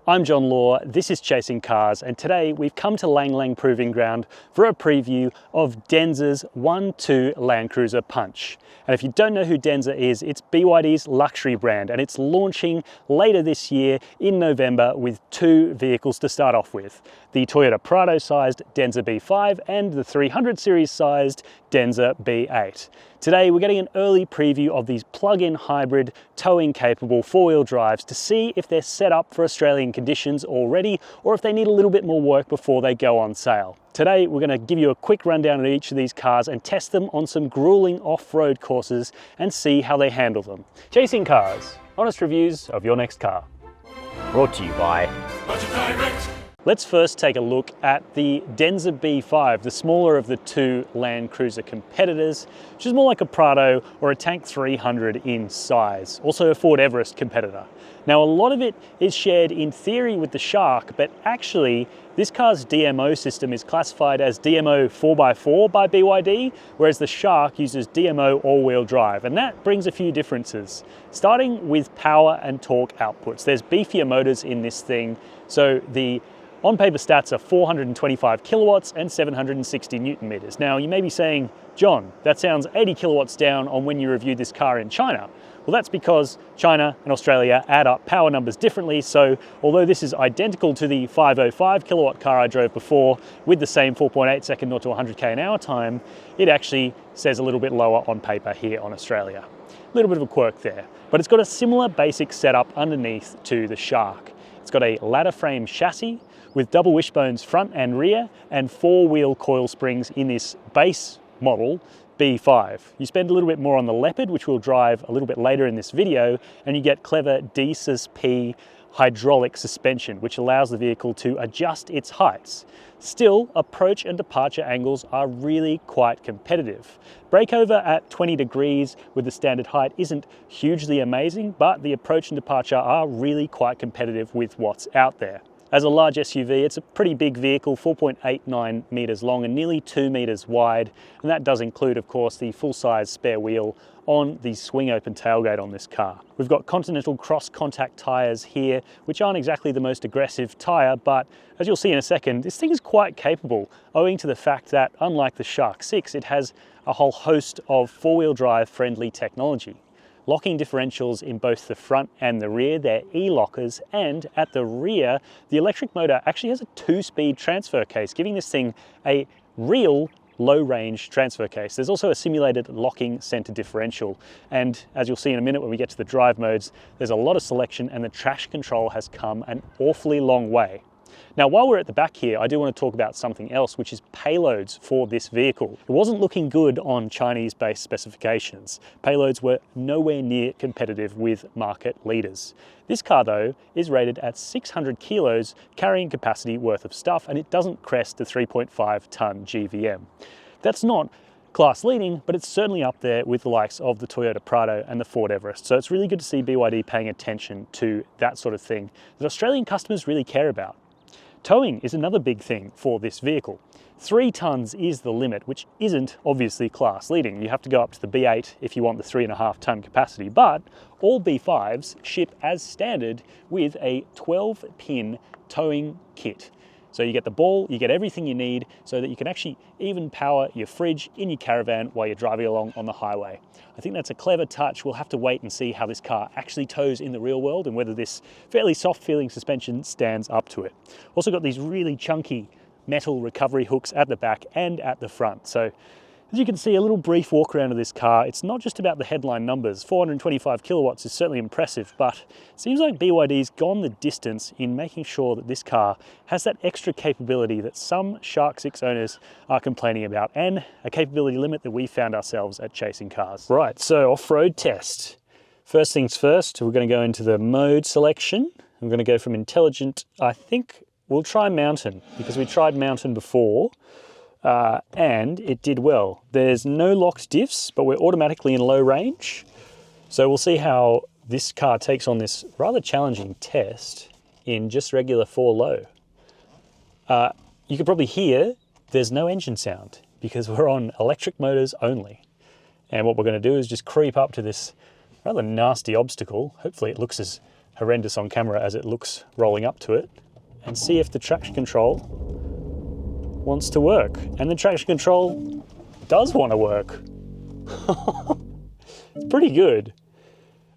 I'm John Law, this is Chasing Cars, and today we've come to Lang Lang Proving Ground for a preview of Denza's 1.2 Land Cruiser Punch. And if you don't know who Denza is, it's BYD's luxury brand, and it's launching later this year in November with two vehicles to start off with. The Toyota Prado-sized Denza B5 and the 300 series sized Denza B8. Today we're getting an early preview of these plug-in hybrid towing capable four-wheel drives to see if they're set up for Australian conditions already or if they need a little bit more work before they go on sale. Today we're going to give you a quick rundown of each of these cars and test them on some grueling off-road courses and see how they handle them. Chasing Cars, honest reviews of your next car. Brought to you by Budget Direct. Let's first take a look at the Denza B5, the smaller of the two Land Cruiser competitors, which is more like a Prado or a Tank 300 in size, also a Ford Everest competitor. Now a lot of it is shared in theory with the Shark, but actually this car's DMO system is classified as DMO 4x4 by BYD, whereas the Shark uses DMO all-wheel drive, and that brings a few differences. Starting with power and torque outputs, there's beefier motors in this thing, so the on-paper stats are 425 kilowatts and 760 newton meters. Now, you may be saying, John, that sounds 80 kilowatts down on when you reviewed this car in China. Well, that's because China and Australia add up power numbers differently, so although this is identical to the 505 kilowatt car I drove before with the same 4.8 second 0 to 100k an hour time, it actually says a little bit lower on paper here on Australia. A little bit of a quirk there, but it's got a similar basic setup underneath to the Shark. It's got a ladder frame chassis with double wishbones front and rear and four-wheel coil springs in this base model B5. You spend a little bit more on the Leopard, which we'll drive a little bit later in this video, and you get clever D-P hydraulic suspension, which allows the vehicle to adjust its heights. Still, approach and departure angles are really quite competitive. Breakover at 20 degrees with the standard height isn't hugely amazing, but the approach and departure are really quite competitive with what's out there. As a large SUV, it's a pretty big vehicle, 4.89 meters long and nearly 2 meters wide. And that does include, of course, the full-size spare wheel on the swing-open tailgate on this car. We've got Continental cross-contact tires here, which aren't exactly the most aggressive tire, but as you'll see in a second, this thing is quite capable, owing to the fact that, unlike the Shark 6, it has a whole host of four-wheel drive friendly technology. Locking differentials in both the front and the rear, they're e-lockers, and at the rear, the electric motor actually has a 2-speed transfer case, giving this thing a real low-range transfer case. There's also a simulated locking center differential, and as you'll see in a minute when we get to the drive modes, there's a lot of selection and the traction control has come an awfully long way. Now, while we're at the back here, I do want to talk about something else, which is payloads for this vehicle. It wasn't looking good on Chinese-based specifications. Payloads were nowhere near competitive with market leaders. This car, though, is rated at 600 kilos carrying capacity worth of stuff, and it doesn't crest the 3.5-ton GVM. That's not class leading, but it's certainly up there with the likes of the Toyota Prado and the Ford Everest. So it's really good to see BYD paying attention to that sort of thing that Australian customers really care about. Towing is another big thing for this vehicle. 3 tons is the limit, which isn't obviously class leading. You have to go up to the B8 if you want the 3.5 ton capacity, but all B5s ship as standard with a 12-pin towing kit. So you get the ball, you get everything you need so that you can actually even power your fridge in your caravan while you're driving along on the highway. I think that's a clever touch. We'll have to wait and see how this car actually tows in the real world and whether this fairly soft feeling suspension stands up to it. Also got these really chunky metal recovery hooks at the back and at the front. So as you can see, a little brief walk around of this car, it's not just about the headline numbers. 425 kilowatts is certainly impressive, but it seems like BYD's gone the distance in making sure that this car has that extra capability that some Shark 6 owners are complaining about, and a capability limit that we found ourselves at Chasing Cars. Right, so off-road test. First things first, we're going to go into the mode selection. I'm going to go from intelligent. I think we'll try mountain, because we tried mountain before. And it did well. There's no locked diffs, but we're automatically in low range. So we'll see how this car takes on this rather challenging test in just regular 4 low. You can probably hear there's no engine sound because we're on electric motors only. And what we're going to do is just creep up to this rather nasty obstacle. Hopefully it looks as horrendous on camera as it looks rolling up to it, and see if the traction control wants to work. And the traction control does want to work. It's pretty good.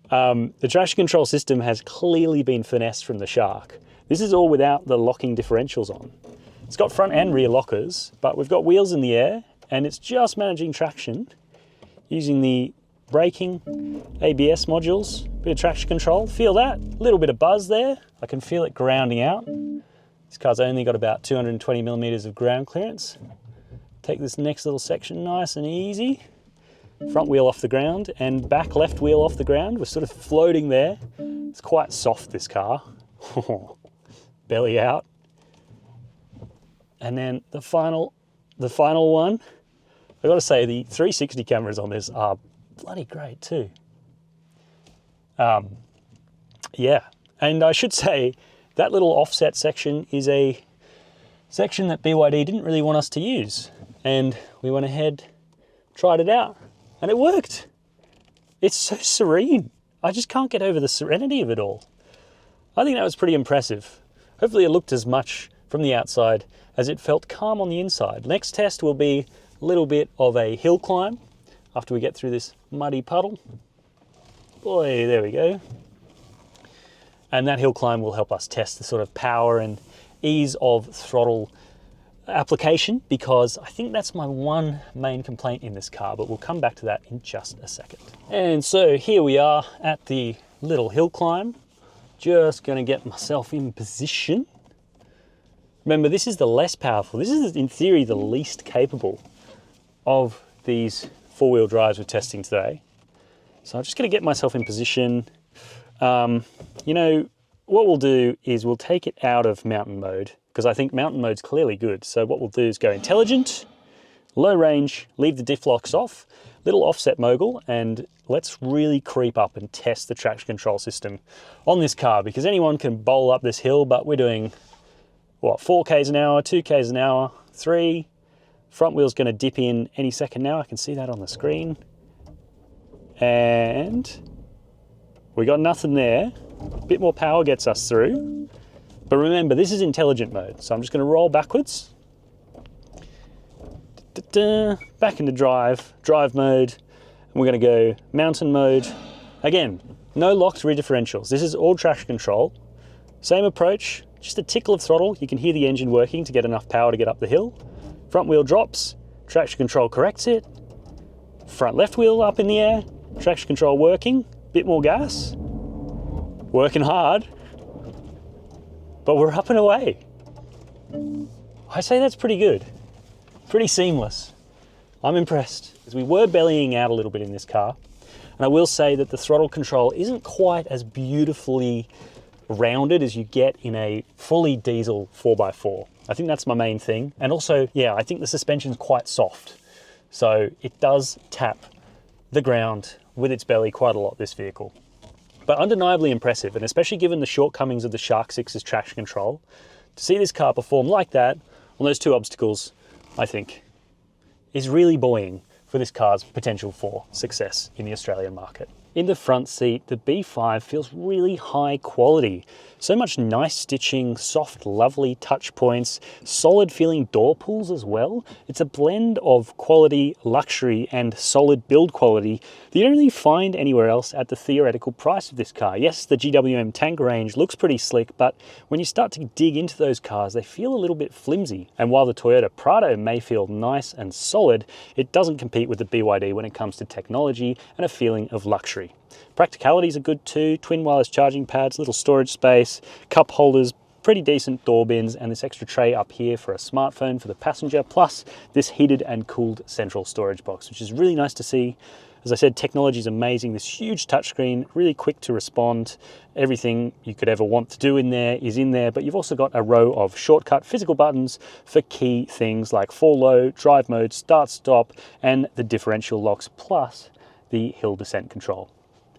The traction control system has clearly been finessed from the Shark. This is all without the locking differentials on. It's got front and rear lockers, but we've got wheels in the air, and it's just managing traction using the braking ABS modules, bit of traction control. Feel that? A little bit of buzz there. I can feel it grounding out. This car's only got about 220 millimeters of ground clearance. Take this next little section nice and easy. Front wheel off the ground and back left wheel off the ground. We're sort of floating there. It's quite soft, this car. Belly out. And then the final one. I've got to say, the 360 cameras on this are bloody great too. Yeah, and I should say that little offset section is a section that BYD didn't really want us to use. And we went ahead, tried it out, and it worked. It's so serene. I just can't get over the serenity of it all. I think that was pretty impressive. Hopefully it looked as much from the outside as it felt calm on the inside. Next test will be a little bit of a hill climb after we get through this muddy puddle. Boy, there we go. And that hill climb will help us test the sort of power and ease of throttle application, because I think that's my one main complaint in this car, but we'll come back to that in just a second. And so here we are at the little hill climb. Just gonna get myself in position. Remember, this is the less powerful. This is, in theory, the least capable of these four-wheel drives we're testing today. So I'm just gonna get myself in position. You know, what we'll do is we'll take it out of mountain mode, because I think mountain mode's clearly good. So what we'll do is go intelligent, low range, leave the diff locks off, little offset mogul, and let's really creep up and test the traction control system on this car, because anyone can bowl up this hill, but we're doing, what, 4 k's an hour, 2 k's an hour, 3. Front wheel's gonna dip in any second now. I can see that on the screen. And we got nothing there. A bit more power gets us through. But remember, this is intelligent mode. So I'm just gonna roll backwards. Back into drive mode. And we're gonna go mountain mode. Again, no locked rear differentials. This is all traction control. Same approach, just a tickle of throttle. You can hear the engine working to get enough power to get up the hill. Front wheel drops, traction control corrects it. Front left wheel up in the air, traction control working, bit more gas. Working hard, but we're up and away. I say that's pretty good. Pretty seamless. I'm impressed, as we were bellying out a little bit in this car. And I will say that the throttle control isn't quite as beautifully rounded as you get in a fully diesel 4x4. I think that's my main thing. And also, yeah, I think the suspension's quite soft. So it does tap the ground with its belly quite a lot, this vehicle. But undeniably impressive, and especially given the shortcomings of the Shark 6's traction control, to see this car perform like that on those two obstacles, I think, is really buoying for this car's potential for success in the Australian market. In the front seat, the B5 feels really high quality. So much nice stitching, soft, lovely touch points, solid feeling door pulls as well. It's a blend of quality, luxury, and solid build quality that you don't really find anywhere else at the theoretical price of this car. Yes, the GWM tank range looks pretty slick, but when you start to dig into those cars, they feel a little bit flimsy. And while the Toyota Prado may feel nice and solid, it doesn't compete with the BYD when it comes to technology and a feeling of luxury. Practicalities are good too, twin wireless charging pads, little storage space, cup holders, pretty decent door bins, and this extra tray up here for a smartphone for the passenger, plus this heated and cooled central storage box, which is really nice to see. As I said, technology is amazing. This huge touchscreen, really quick to respond. Everything you could ever want to do in there is in there, but you've also got a row of shortcut physical buttons for key things like 4-low, drive mode, start, stop, and the differential locks, plus the hill descent control.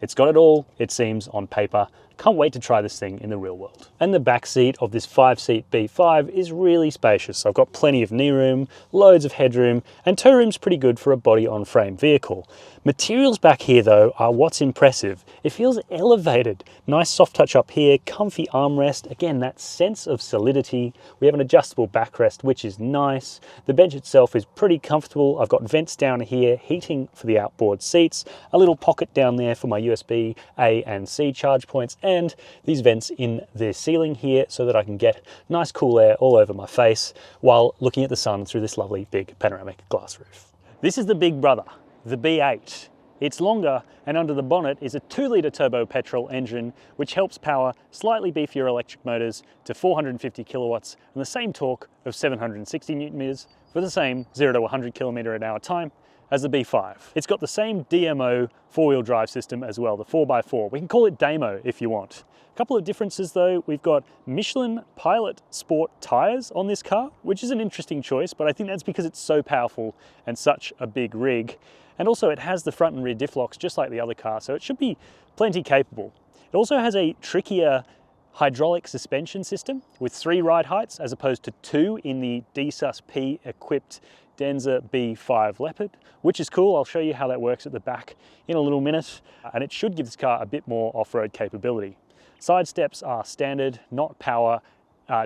It's got it all, it seems, on paper. Can't wait to try this thing in the real world. And the back seat of this 5-seat B5 is really spacious. I've got plenty of knee room, loads of headroom, and toe room's pretty good for a body-on-frame vehicle. Materials back here though are what's impressive. It feels elevated. Nice soft touch up here, comfy armrest. Again, that sense of solidity. We have an adjustable backrest, which is nice. The bench itself is pretty comfortable. I've got vents down here, heating for the outboard seats, a little pocket down there for my USB A and C charge points, and these vents in the ceiling here so that I can get nice cool air all over my face while looking at the sun through this lovely big panoramic glass roof. This is the big brother, the B8. It's longer, and under the bonnet is a 2-litre turbo petrol engine which helps power slightly beefier electric motors to 450 kilowatts and the same torque of 760 newton meters for the same 0 to 100 kilometre an hour time as the B5. It's got the same DMO 4-wheel drive system as well, the 4x4. We can call it Damo if you want. A couple of differences though, we've got Michelin Pilot Sport tyres on this car, which is an interesting choice, but I think that's because it's so powerful and such a big rig. And also it has the front and rear diff locks just like the other car, so it should be plenty capable. It also has a trickier hydraulic suspension system with 3 ride heights as opposed to 2 in the D-Sus P equipped Denza B5 Leopard, which is cool. I'll show you how that works at the back in a little minute, and it should give this car a bit more off-road capability. Side steps are standard, not power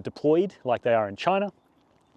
deployed like they are in China.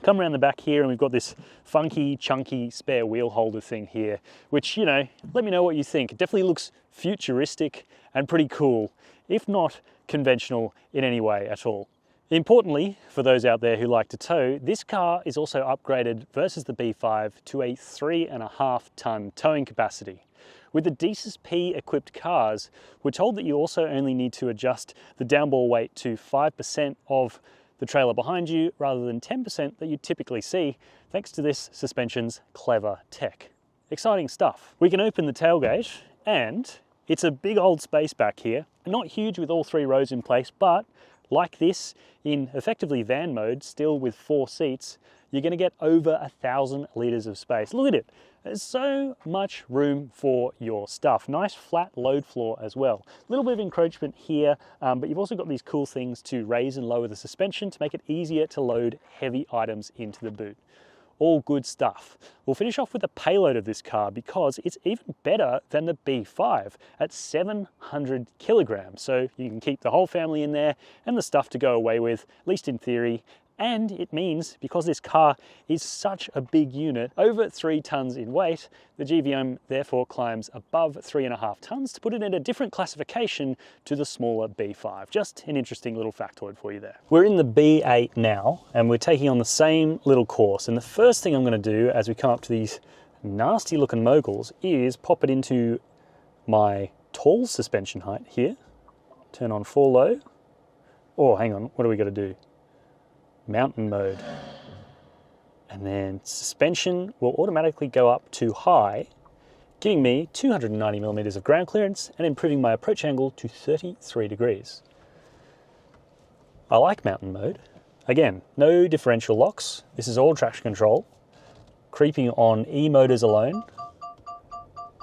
Come around the back here and we've got this funky, chunky spare wheel holder thing here, which, you know, let me know what you think. It definitely looks futuristic and pretty cool, if not conventional in any way at all. Importantly, for those out there who like to tow, this car is also upgraded versus the B5 to a 3.5-ton towing capacity. With the D-Sus P equipped cars, we're told that you also only need to adjust the downbore weight to 5% of the trailer behind you rather than 10% that you typically see, thanks to this suspension's clever tech. Exciting stuff. We can open the tailgate and it's a big old space back here. Not huge with all 3 rows in place, but like this in effectively van mode, still with 4 seats, you're going to get over 1,000 litres of space. Look at it. There's so much room for your stuff. Nice flat load floor as well. A little bit of encroachment here, but you've also got these cool things to raise and lower the suspension to make it easier to load heavy items into the boot. All good stuff. We'll finish off with the payload of this car because it's even better than the B5 at 700 kilograms. So you can keep the whole family in there and the stuff to go away with, at least in theory. And it means, because this car is such a big unit, over 3 tons in weight, the GVM therefore climbs above 3.5 tons to put it in a different classification to the smaller B5. Just an interesting little factoid for you there. We're in the B8 now, and we're taking on the same little course. And the first thing I'm going to do as we come up to these nasty looking moguls is pop it into my tall suspension height here. Turn on full low. Oh, hang on, what do we got to do? Mountain mode, and then suspension will automatically go up to high, giving me 290 millimeters of ground clearance and improving my approach angle to 33 degrees. I like mountain mode. Again, no differential locks. This is all traction control. Creeping on E motors alone.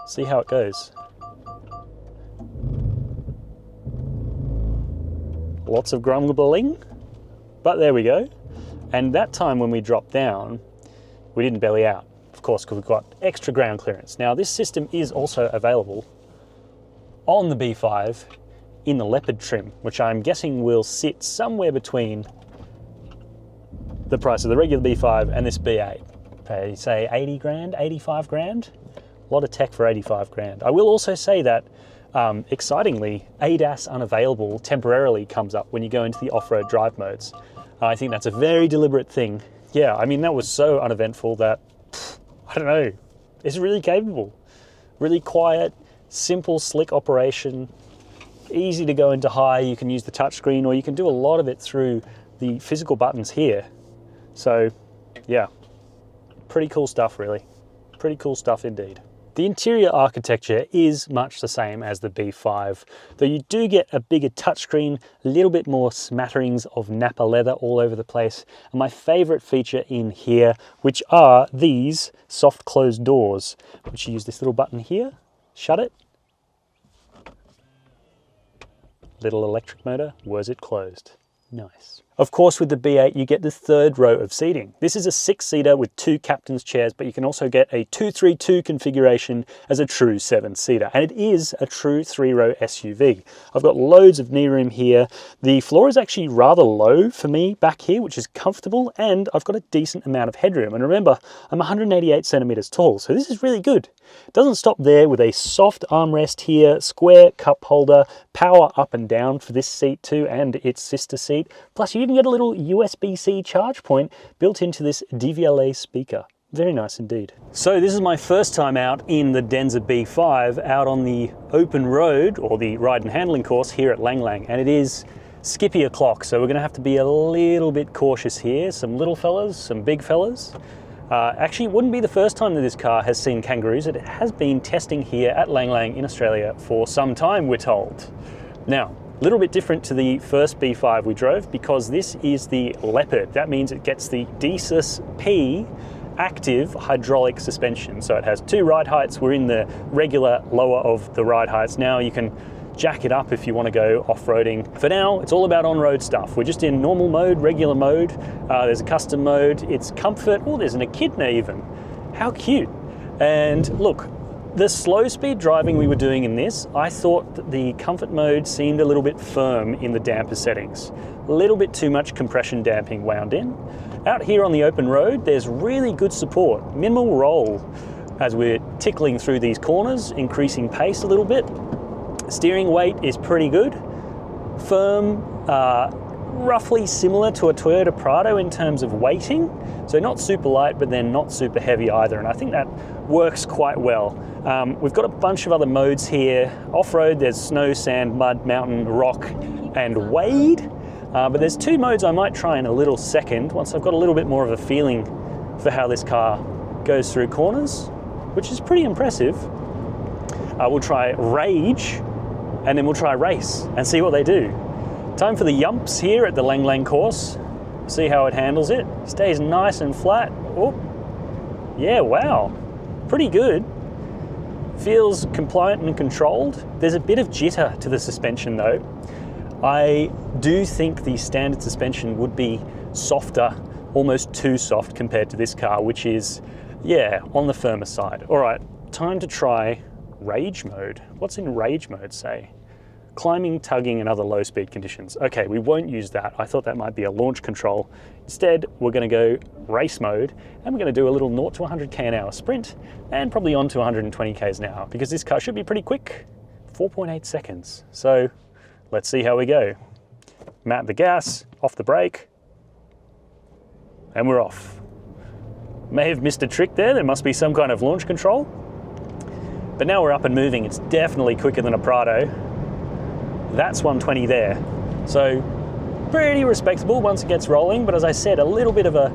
See how it goes. Lots of grumbling. But there we go. And that time when we dropped down, we didn't belly out, of course, because we've got extra ground clearance. Now, this system is also available on the B5 in the Leopard trim, which I'm guessing will sit somewhere between the price of the regular B5 and this B8. Pay, say 80 grand, 85 grand? A lot of tech for 85 grand. I will also say that excitingly, ADAS unavailable temporarily comes up when you go into the off-road drive modes. I think that's a very deliberate thing. Yeah, I mean, that was so uneventful that, I don't know, it's really capable. Really quiet, simple, slick operation, easy to go into high. You can use the touchscreen, or you can do a lot of it through the physical buttons here. So, yeah, pretty cool stuff, really. Pretty cool stuff indeed. The interior architecture is much the same as the B5, though you do get a bigger touchscreen, a little bit more smatterings of Napa leather all over the place, and my favorite feature in here, which are these soft closed doors, which you use this little button here, shut it, Little electric motor, was it closed? Nice. Of course, with the B8, you get the third row of seating. This is a 6-seater with 2 captain's chairs, but you can also get a 232 configuration as a true 7-seater. And it is a true 3-row SUV. I've got loads of knee room here. The floor is actually rather low for me back here, which is comfortable, and I've got a decent amount of headroom. And remember, I'm 188 centimeters tall, so this is really good. It doesn't stop there with a soft armrest here, square cup holder, power up and down for this seat too, and its sister seat. Plus, you even get a little USB-C charge point built into this DVLA speaker. Very nice indeed. So this is my first time out in the Denza B5 out on the open road, or the ride and handling course here at Lang Lang, and it is skippy o'clock, so we're going to have to be a little bit cautious here. Some little fellas, some big fellas. Actually, it wouldn't be the first time that this car has seen kangaroos. It has been testing here at Lang Lang in Australia for some time, we're told. Now, a little bit different to the first B5 we drove because this is the Leopard. That means it gets the Denza P active hydraulic suspension. So it has 2 ride heights. We're in the regular lower of the ride heights. Now you can jack it up if you want to go off-roading. For now, it's all about on-road stuff. We're just in normal mode, regular mode. There's a custom mode. It's comfort. Oh, there's an echidna even. How cute. And look, the slow speed driving we were doing in this, I thought that the comfort mode seemed a little bit firm in the damper settings. A little bit too much compression damping wound in. Out here on the open road, there's really good support. Minimal roll as we're tickling through these corners, increasing pace a little bit. Steering weight is pretty good. Firm, roughly similar to a Toyota Prado in terms of weighting. So not super light, but then not super heavy either. And I think that works quite well. We've got a bunch of other modes here. Off-road, there's snow, sand, mud, mountain, rock, and wade. But there's 2 modes I might try in a little second, once I've got a little bit more of a feeling for how this car goes through corners, which is pretty impressive. We'll try Rage, and then we'll try Race and see what they do. Time for the yumps here at the Lang Lang course. See how it handles it. Stays nice and flat. Oh, yeah, wow. Pretty good. Feels compliant and controlled. There's a bit of jitter to the suspension though. I do think the standard suspension would be softer, almost too soft compared to this car, which is, yeah, on the firmer side. All right, time to try Rage mode. What's in Rage mode say? Climbing, tugging, and other low speed conditions. Okay, we won't use that. I thought that might be a launch control. Instead, we're gonna go race mode, and we're gonna do a little 0 to 100k an hour sprint, and probably on to 120 k's an hour, because this car should be pretty quick, 4.8 seconds. So let's see how we go. Map the gas, off the brake, and we're off. May have missed a trick there. There must be some kind of launch control. But now we're up and moving. It's definitely quicker than a Prado. That's 120 there. So pretty respectable once it gets rolling, but as I said, a little bit of a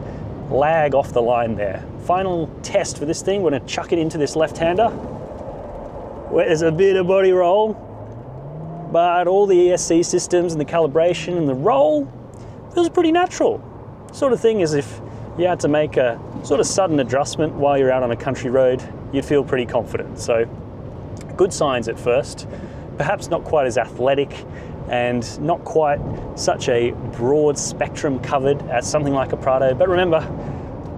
lag off the line there. Final test for this thing, we're gonna chuck it into this left-hander. There's a bit of body roll, but all the ESC systems and the calibration and the roll feels pretty natural. Sort of thing as if you had to make a sort of sudden adjustment while you're out on a country road, you'd feel pretty confident. So good signs at first, perhaps not quite as athletic and not quite such a broad spectrum covered as something like a Prado. But remember,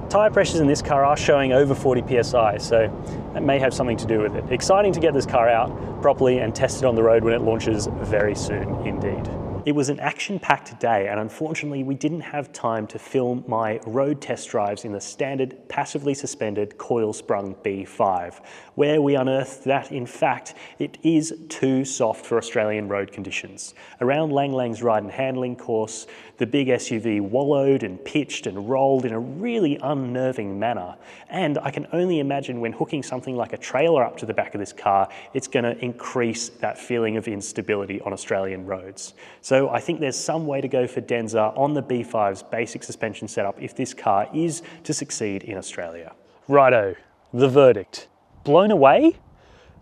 tire pressures in this car are showing over 40 PSI, so that may have something to do with it. Exciting to get this car out properly and test it on the road when it launches very soon indeed. It was an action-packed day, and unfortunately we didn't have time to film my road test drives in the standard passively suspended coil-sprung B5, where we unearthed that, in fact, it is too soft for Australian road conditions. Around Lang Lang's ride and handling course, the big SUV wallowed and pitched and rolled in a really unnerving manner, and I can only imagine when hooking something like a trailer up to the back of this car, it's going to increase that feeling of instability on Australian roads. So I think there's some way to go for Denza on the B5's basic suspension setup if this car is to succeed in Australia. Righto, the verdict. Blown away?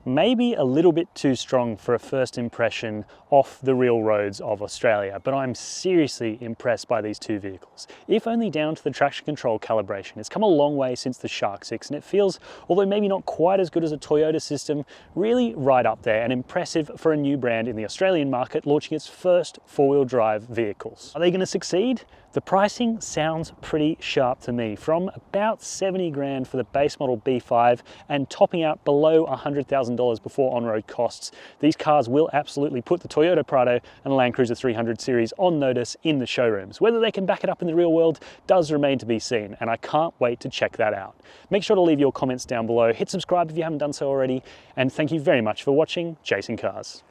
maybe a little bit too strong for a first impression off the real roads of Australia, but I'm seriously impressed by these two vehicles. If only down to the traction control calibration. It's come a long way since the Shark 6, and it feels, although maybe not quite as good as a Toyota system, really right up there and impressive for a new brand in the Australian market launching its first four-wheel drive vehicles. Are they going to succeed? The pricing sounds pretty sharp to me, from about 70 grand for the base model B5 and topping out below $100,000 before on-road costs. These cars will absolutely put the Toyota Prado and Land Cruiser 300 series on notice in the showrooms. Whether they can back it up in the real world does remain to be seen, and I can't wait to check that out. Make sure to leave your comments down below, hit subscribe if you haven't done so already, and thank you very much for watching Chasing Cars.